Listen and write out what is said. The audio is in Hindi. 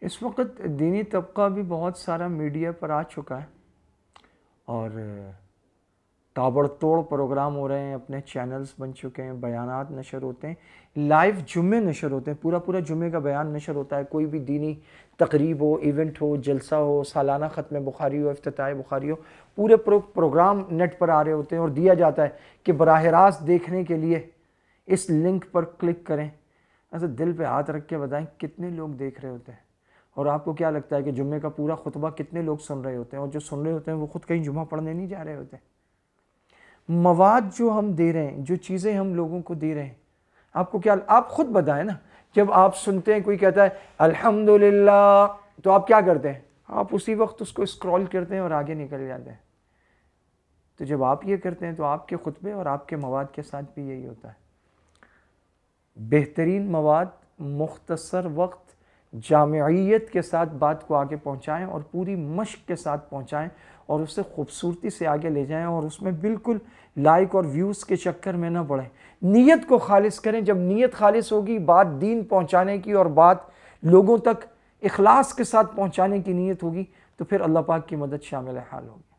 इस वक्त दीनी तबका भी बहुत सारा मीडिया पर आ चुका है और ताबड़तोड़ प्रोग्राम हो रहे हैं, अपने चैनल्स बन चुके हैं, बयानात नशर होते हैं, लाइव जुम्मे नशर होते हैं, पूरा पूरा जुम्मे का बयान नशर होता है। कोई भी दीनी तकरीब हो, इवेंट हो, जलसा हो, सालाना ख़त्म बुखारी हो, इफ्तिताह बुखारी हो, पूरे प्रोग्राम नेट पर आ रहे होते हैं और दिया जाता है कि बराह रास्त देखने के लिए इस लिंक पर क्लिक करें। ऐसे दिल पे हाथ रख के बताएं कितने लोग देख रहे होते हैं और आपको क्या लगता है कि जुम्मे का पूरा खुतबा कितने लोग सुन रहे होते हैं? और जो सुन रहे होते हैं वो खुद कहीं जुम्मा पढ़ने नहीं जा रहे होते। मवाद जो हम दे रहे हैं, जो चीज़ें हम लोगों को दे रहे हैं, आपको क्या, आप खुद बताएं ना। जब आप सुनते हैं कोई कहता है अल्हम्दुलिल्लाह, तो आप क्या करते हैं? आप उसी वक्त उसको स्क्रॉल करते हैं और आगे निकल जाते हैं। तो जब आप ये करते हैं तो आपके खुतबे और आपके मवाद के साथ भी यही होता है। बेहतरीन मवाद, मुख्तसर वक्त, जामियत के साथ बात को आगे पहुंचाएं और पूरी मश्क के साथ पहुंचाएं और उसे खूबसूरती से आगे ले जाएं और उसमें बिल्कुल लाइक और व्यूज़ के चक्कर में ना पड़ें। नीयत को खालिस करें। जब नीयत खालिस होगी, बात दीन पहुंचाने की और बात लोगों तक इखलास के साथ पहुंचाने की नीयत होगी, तो फिर अल्लाह पाक की मदद शामिल हाल होगी।